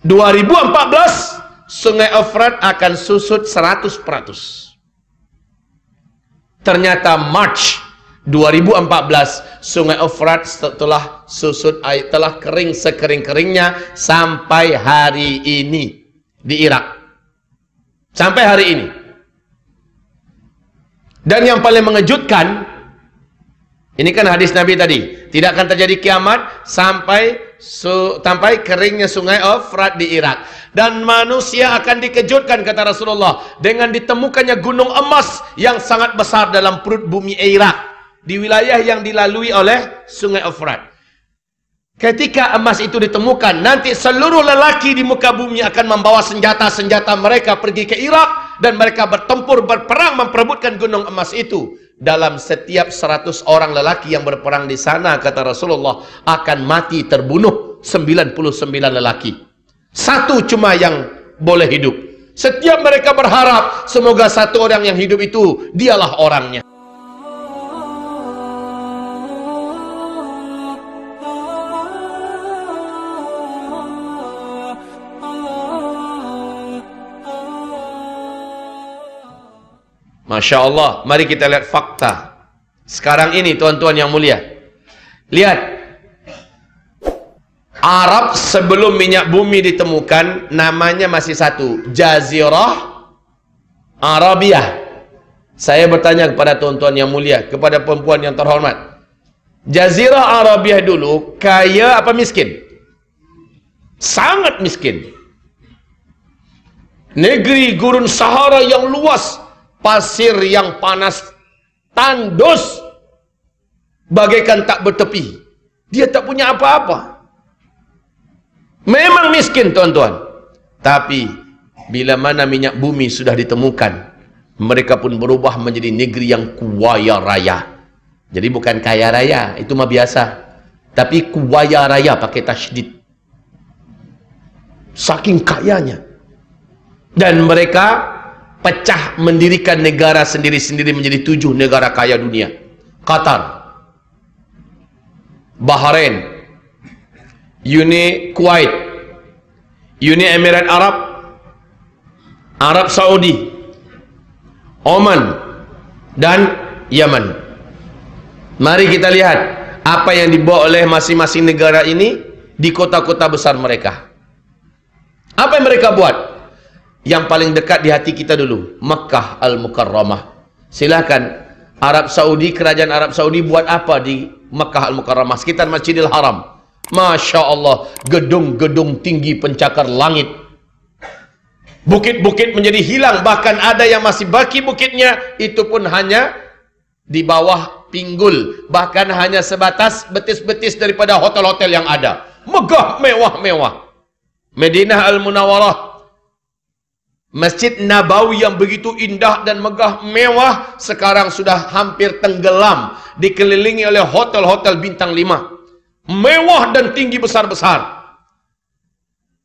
2014 Sungai Efrat akan susut 100%. Ternyata March 2014 Sungai Efrat setelah susut air, telah kering sekering-keringnya sampai hari ini di Irak. Sampai hari ini. Dan yang paling mengejutkan, ini kan hadis Nabi tadi, tidak akan terjadi kiamat sampai keringnya Sungai Efrat di Irak. Dan manusia akan dikejutkan, kata Rasulullah, dengan ditemukannya gunung emas yang sangat besar dalam perut bumi Irak, di wilayah yang dilalui oleh Sungai Efrat. Ketika emas itu ditemukan, nanti seluruh lelaki di muka bumi akan membawa senjata-senjata mereka pergi ke Irak, dan mereka bertempur, berperang, memperebutkan gunung emas itu. Dalam setiap 100 orang lelaki yang berperang di sana, kata Rasulullah, akan mati terbunuh 99 lelaki. Satu cuma yang boleh hidup. Setiap mereka berharap semoga satu orang yang hidup itu dialah orangnya. Masya Allah, mari kita lihat fakta. Sekarang ini tuan-tuan yang mulia, lihat, Arab sebelum minyak bumi ditemukan, namanya masih satu, Jazirah Arabiah. Saya bertanya kepada tuan-tuan yang mulia, kepada perempuan yang terhormat, Jazirah Arabiah dulu kaya apa miskin? Sangat miskin. Negeri gurun Sahara yang luas, pasir yang panas, tandus, bagaikan tak bertepi. Dia tak punya apa-apa. Memang miskin, tuan-tuan. Tapi bila mana minyak bumi sudah ditemukan, mereka pun berubah menjadi negeri yang kuaya raya. Jadi bukan kaya raya, itu mah biasa. Tapi kuaya raya pakai tasydid. Saking kayanya. Dan mereka pecah mendirikan negara sendiri-sendiri menjadi 7 negara kaya dunia. Qatar, Bahrain, Uni Kuwait, Uni Emirat Arab, Arab Saudi, Oman, dan Yaman. Mari kita lihat apa yang dibawa oleh masing-masing negara ini di kota-kota besar mereka. Apa yang mereka buat? Yang paling dekat di hati kita dulu, Makkah Al-Mukarramah. Silakan, Arab Saudi, kerajaan Arab Saudi buat apa di Makkah Al-Mukarramah, sekitar Masjidil Haram? Masya Allah, gedung-gedung tinggi pencakar langit. Bukit-bukit menjadi hilang, bahkan ada yang masih baki bukitnya, itu pun hanya di bawah pinggul, bahkan hanya sebatas betis-betis daripada hotel-hotel yang ada. Megah, mewah-mewah. Madinah Al-Munawwarah, Masjid Nabawi yang begitu indah dan megah mewah, sekarang sudah hampir tenggelam, dikelilingi oleh hotel-hotel bintang 5. Mewah dan tinggi besar-besar.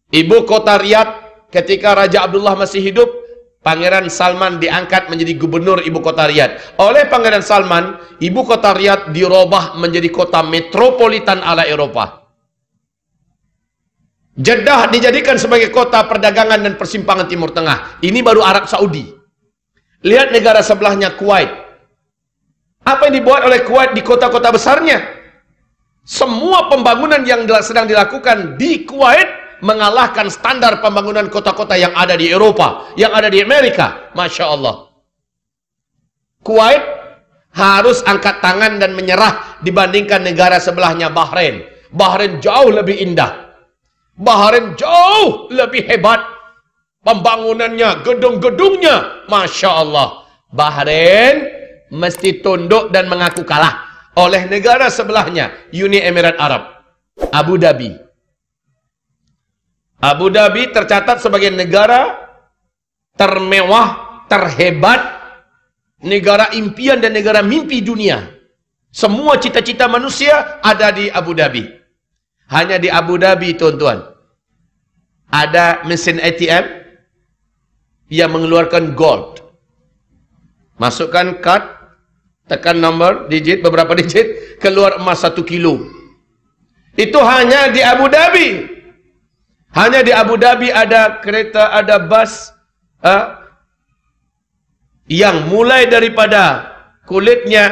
Ibu kota Riyadh, ketika Raja Abdullah masih hidup, Pangeran Salman diangkat menjadi gubernur ibu kota Riyadh. Oleh Pangeran Salman, ibu kota Riyadh dirubah menjadi kota metropolitan ala Eropa. Jeddah dijadikan sebagai kota perdagangan dan persimpangan Timur Tengah. Ini baru Arab Saudi. Lihat negara sebelahnya, Kuwait. Apa yang dibuat oleh Kuwait di kota-kota besarnya? Semua pembangunan yang sedang dilakukan di Kuwait mengalahkan standar pembangunan kota-kota yang ada di Eropa, yang ada di Amerika. Masya Allah. Kuwait harus angkat tangan dan menyerah dibandingkan negara sebelahnya, Bahrain. Bahrain jauh lebih indah. Bahrain jauh lebih hebat. Pembangunannya, gedung-gedungnya, Masya Allah. Bahrain mesti tunduk dan mengaku kalah oleh negara sebelahnya, Uni Emirat Arab, Abu Dhabi. Abu Dhabi tercatat sebagai negara termewah, terhebat, negara impian dan negara mimpi dunia. Semua cita-cita manusia ada di Abu Dhabi. Hanya di Abu Dhabi, tuan-tuan, ada mesin ATM yang mengeluarkan gold. Masukkan kad, tekan nomor, digit, beberapa digit, keluar emas 1 kilo. Itu hanya di Abu Dhabi. Hanya di Abu Dhabi ada kereta, ada bus yang mulai daripada kulitnya,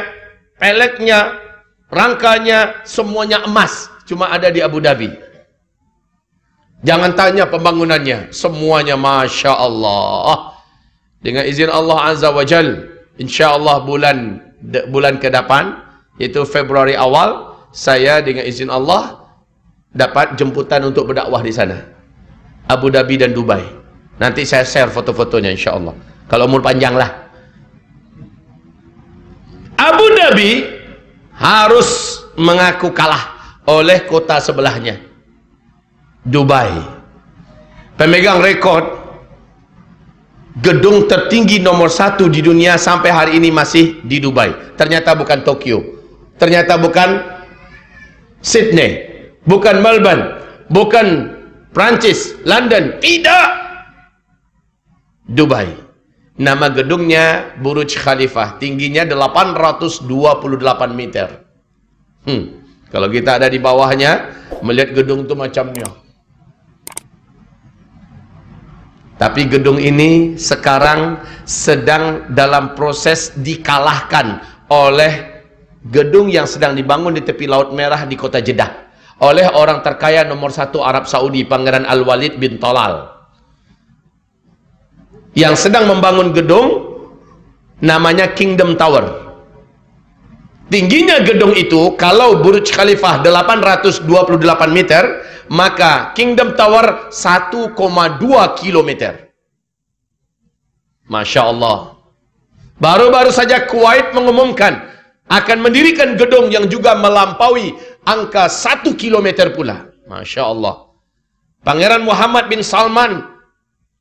peleknya, rangkanya, semuanya emas. Cuma ada di Abu Dhabi. Jangan tanya pembangunannya, semuanya Masya Allah. Dengan izin Allah Azza wa Jal, insya Allah bulan ke depan, yaitu Februari awal, saya dengan izin Allah dapat jemputan untuk berdakwah di sana, Abu Dhabi dan Dubai. Nanti saya share foto-fotonya insya Allah, kalau umur panjang lah. Abu Dhabi harus mengaku kalah oleh kota sebelahnya, Dubai. Pemegang rekod gedung tertinggi nomor 1 di dunia sampai hari ini masih di Dubai. Ternyata bukan Tokyo, ternyata bukan Sydney, bukan Melbourne, bukan Prancis, London, tidak, Dubai. Nama gedungnya Burj Khalifah, tingginya 828 meter. Kalau kita ada di bawahnya, melihat gedung itu macamnya. Tapi gedung ini sekarang sedang dalam proses dikalahkan oleh gedung yang sedang dibangun di tepi Laut Merah di kota Jeddah oleh orang terkaya nomor 1 Arab Saudi, Pangeran Al-Walid bin Talal, yang sedang membangun gedung namanya Kingdom Tower. Tingginya gedung itu, kalau Burj Khalifah 828 meter, maka Kingdom Tower 1,2 kilometer. Masya Allah. Baru-baru saja Kuwait mengumumkan akan mendirikan gedung yang juga melampaui angka 1 kilometer pula. Masya Allah. Pangeran Muhammad bin Salman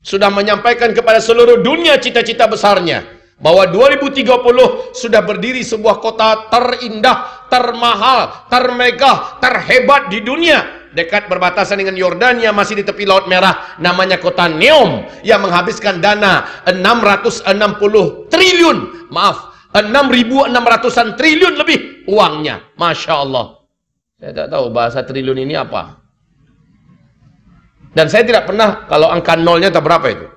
sudah menyampaikan kepada seluruh dunia cita-cita besarnya, bahwa 2030 sudah berdiri sebuah kota terindah, termahal, termegah, terhebat di dunia, dekat berbatasan dengan Yordania, masih di tepi Laut Merah, namanya kota Neom, yang menghabiskan dana 660 triliun, maaf, 6.600-an triliun lebih uangnya. Masya Allah. Saya tak tahu bahasa triliun ini apa. Dan saya tidak pernah, kalau angka nolnya tak berapa itu.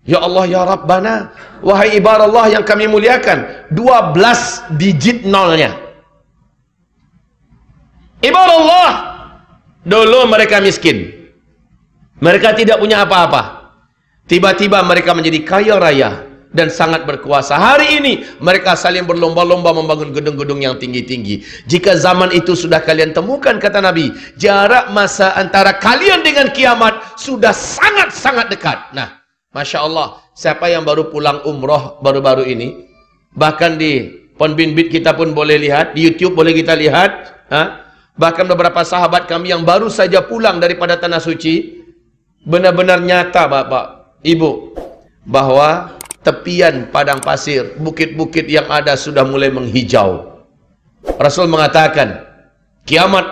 Ya Allah, ya Rabbana, wahai ibarat Allah yang kami muliakan, 12 digit nolnya. Ibarat Allah, dulu mereka miskin, mereka tidak punya apa-apa. Tiba-tiba mereka menjadi kaya raya dan sangat berkuasa. Hari ini mereka saling berlomba-lomba membangun gedung-gedung yang tinggi-tinggi. Jika zaman itu sudah kalian temukan, kata Nabi, jarak masa antara kalian dengan kiamat sudah sangat-sangat dekat. Nah, Masya Allah, siapa yang baru pulang umroh baru-baru ini, bahkan di Ponbinbit kita pun boleh lihat, di YouTube boleh kita lihat, bahkan beberapa sahabat kami yang baru saja pulang daripada Tanah Suci, benar-benar nyata Bapak, Ibu, bahwa tepian padang pasir, bukit-bukit yang ada sudah mulai menghijau. Rasul mengatakan, kiamat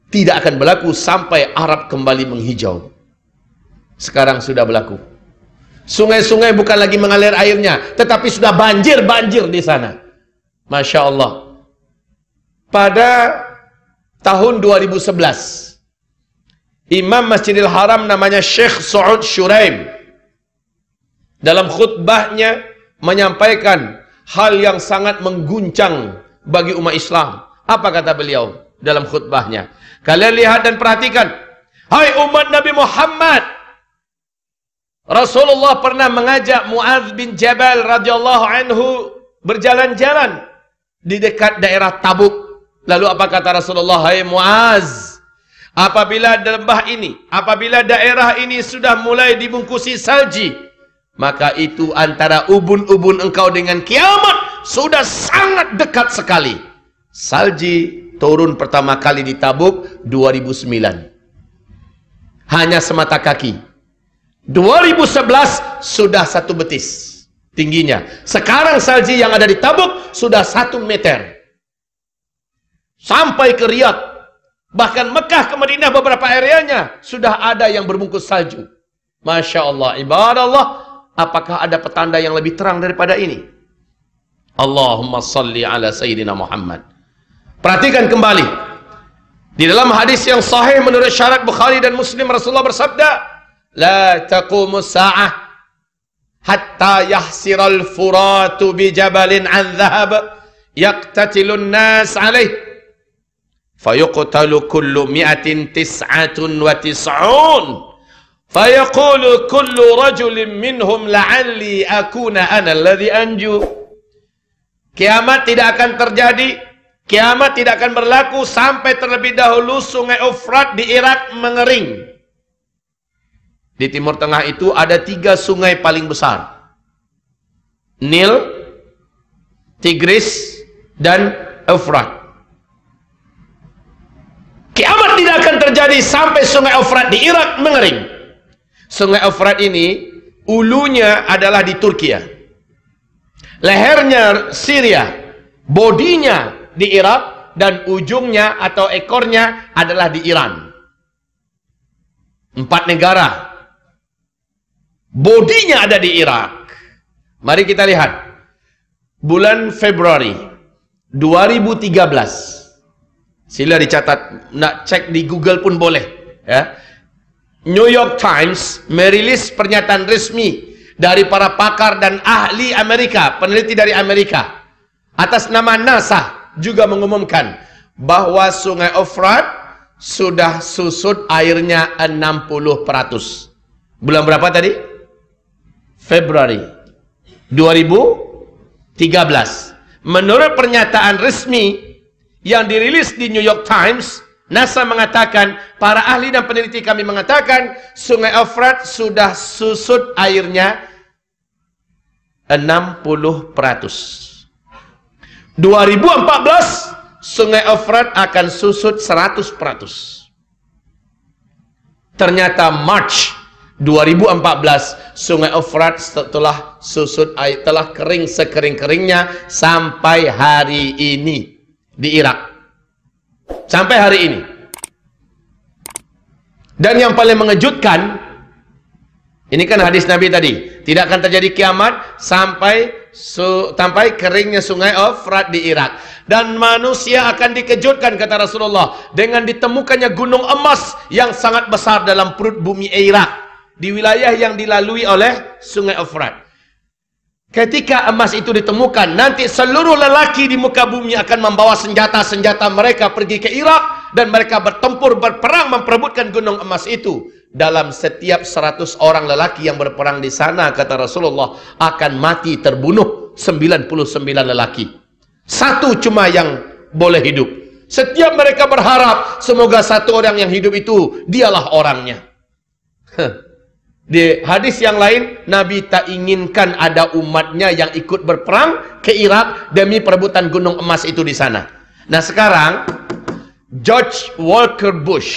tidak akan berlaku sampai Arab kembali menghijau. Sekarang sudah berlaku. Sungai-sungai bukan lagi mengalir airnya, tetapi sudah banjir-banjir di sana. Masya Allah. Pada tahun 2011, Imam Masjidil Haram namanya Syekh Saud Shuraim, dalam khutbahnya menyampaikan hal yang sangat mengguncang bagi umat Islam. Apa kata beliau dalam khutbahnya? Kalian lihat dan perhatikan. Hai umat Nabi Muhammad, Rasulullah pernah mengajak Muadz bin Jabal radhiyallahu anhu berjalan-jalan di dekat daerah Tabuk. Lalu apa kata Rasulullah? Hai Muadz, apabila lembah ini, apabila daerah ini sudah mulai dibungkusi salji, maka itu antara ubun-ubun engkau dengan kiamat sudah sangat dekat sekali. Salji turun pertama kali di Tabuk 2009. Hanya semata kaki. 2011 sudah 1 betis tingginya. Sekarang salji yang ada di Tabuk sudah 1 meter. Sampai ke Riyadh, bahkan Mekah ke Madinah beberapa areanya sudah ada yang berbungkus salju. Masya Allah, ibadah Allah. Apakah ada petanda yang lebih terang daripada ini? Allahumma salli ala Sayyidina Muhammad. Perhatikan kembali. Di dalam hadis yang sahih menurut syarat Bukhari dan Muslim, Rasulullah bersabda, "La taqumus sa'ah hatta yahsiral furatu bi jabalin an dhahab yaqtatilun nas alaih fayuqtalu kullu mi'atin tis'atun wa tis'un fayaqulu kullu rajulin minhum la'alli akuna ana alladhi anju." Kiamat tidak akan terjadi, kiamat tidak akan berlaku sampai terlebih dahulu sungai Efrat di Irak mengering. Di Timur Tengah itu ada 3 sungai paling besar: Nil, Tigris, dan Efrat. Kiamat tidak akan terjadi sampai sungai Efrat di Irak mengering. Sungai Efrat ini ulunya adalah di Turki, lehernya Syria, bodinya di Irak, dan ujungnya atau ekornya adalah di Iran. 4 negara. Bodinya ada di Irak. Mari kita lihat. Bulan Februari 2013. Sila dicatat, nak cek di Google pun boleh, ya. New York Times merilis pernyataan resmi dari para pakar dan ahli Amerika, peneliti dari Amerika, atas nama NASA, juga mengumumkan bahwa sungai Efrat sudah susut airnya 60%. Bulan berapa tadi? Februari 2013. Menurut pernyataan resmi yang dirilis di New York Times, NASA mengatakan, para ahli dan peneliti kami mengatakan, sungai Efrat sudah susut airnya 60%. 2014 sungai Efrat akan susut 100%. Ternyata March 2014 sungai Efrat setelah susut air, telah kering sekering-keringnya sampai hari ini di Irak. Sampai hari ini. Dan yang paling mengejutkan, ini kan hadis Nabi tadi, tidak akan terjadi kiamat sampai keringnya sungai Efrat di Irak. Dan manusia akan dikejutkan, kata Rasulullah, dengan ditemukannya gunung emas yang sangat besar dalam perut bumi Irak, di wilayah yang dilalui oleh sungai Efrat. Ketika emas itu ditemukan, nanti seluruh lelaki di muka bumi akan membawa senjata-senjata mereka pergi ke Irak, dan mereka bertempur, berperang, memperebutkan gunung emas itu. Dalam setiap 100 orang lelaki yang berperang di sana, kata Rasulullah, akan mati terbunuh 99 lelaki. 1 cuma yang boleh hidup. Setiap mereka berharap semoga 1 orang yang hidup itu dialah orangnya. Di hadis yang lain, Nabi tak inginkan ada umatnya yang ikut berperang ke Irak demi perebutan gunung emas itu di sana. Nah sekarang, George Walker Bush,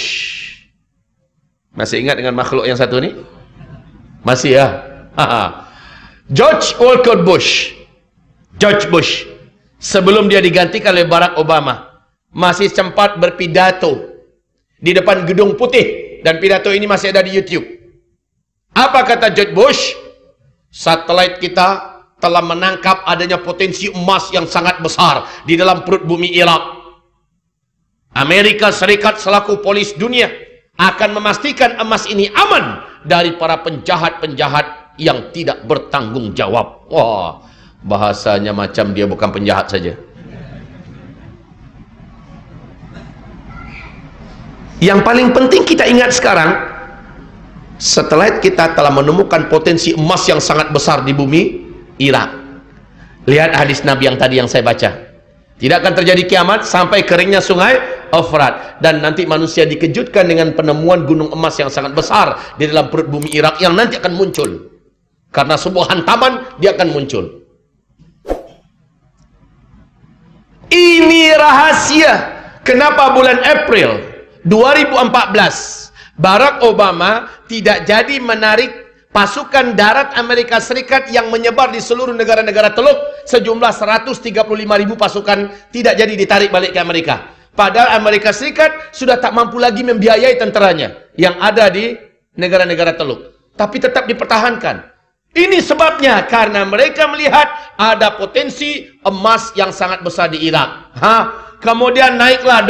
masih ingat dengan makhluk yang satu ini? Masih ya? George Walker Bush, George Bush, sebelum dia digantikan oleh Barack Obama, masih sempat berpidato di depan Gedung Putih, dan pidato ini masih ada di YouTube. Apa kata George Bush? Satelit kita telah menangkap adanya potensi emas yang sangat besar di dalam perut bumi Irak. Amerika Serikat selaku polis dunia akan memastikan emas ini aman dari para penjahat-penjahat yang tidak bertanggung jawab. Wah, bahasanya macam dia bukan penjahat saja. Yang paling penting kita ingat sekarang, setelah kita telah menemukan potensi emas yang sangat besar di bumi Irak. Lihat hadis Nabi yang tadi yang saya baca. Tidak akan terjadi kiamat sampai keringnya sungai Efrat. Dan nanti manusia dikejutkan dengan penemuan gunung emas yang sangat besar di dalam perut bumi Irak yang nanti akan muncul. Karena sebuah hantaman, dia akan muncul. Ini rahasia kenapa bulan April 2014 Barack Obama tidak jadi menarik pasukan darat Amerika Serikat yang menyebar di seluruh negara-negara Teluk, sejumlah 135.000 pasukan tidak jadi ditarik balik ke Amerika. Padahal Amerika Serikat sudah tak mampu lagi membiayai tenteranya yang ada di negara-negara Teluk, tapi tetap dipertahankan. Ini sebabnya karena mereka melihat ada potensi emas yang sangat besar di Irak. Kemudian naiklah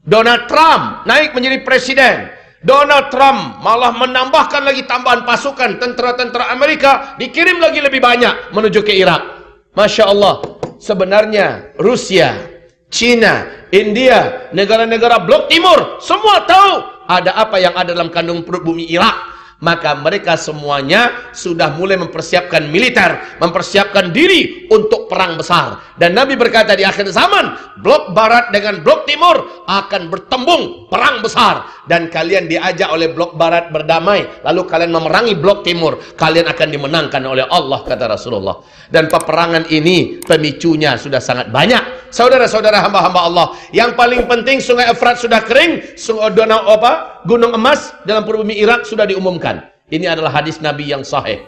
Donald Trump naik menjadi presiden. Donald Trump malah menambahkan lagi tambahan pasukan, tentara-tentara Amerika dikirim lagi lebih banyak menuju ke Irak. Masya Allah, sebenarnya Rusia, China, India, negara-negara blok timur semua tahu ada apa yang ada dalam kandung perut bumi Irak. Maka mereka semuanya sudah mulai mempersiapkan militer, mempersiapkan diri untuk perang besar. Dan Nabi berkata di akhir zaman, blok barat dengan blok timur akan bertembung perang besar. Dan kalian diajak oleh blok barat berdamai, lalu kalian memerangi blok timur, kalian akan dimenangkan oleh Allah, kata Rasulullah. Dan peperangan ini pemicunya sudah sangat banyak. Saudara-saudara hamba-hamba Allah, yang paling penting Sungai Efrat sudah kering, Gunung Emas dalam perut bumi Irak sudah diumumkan. Ini adalah hadis Nabi yang sahih.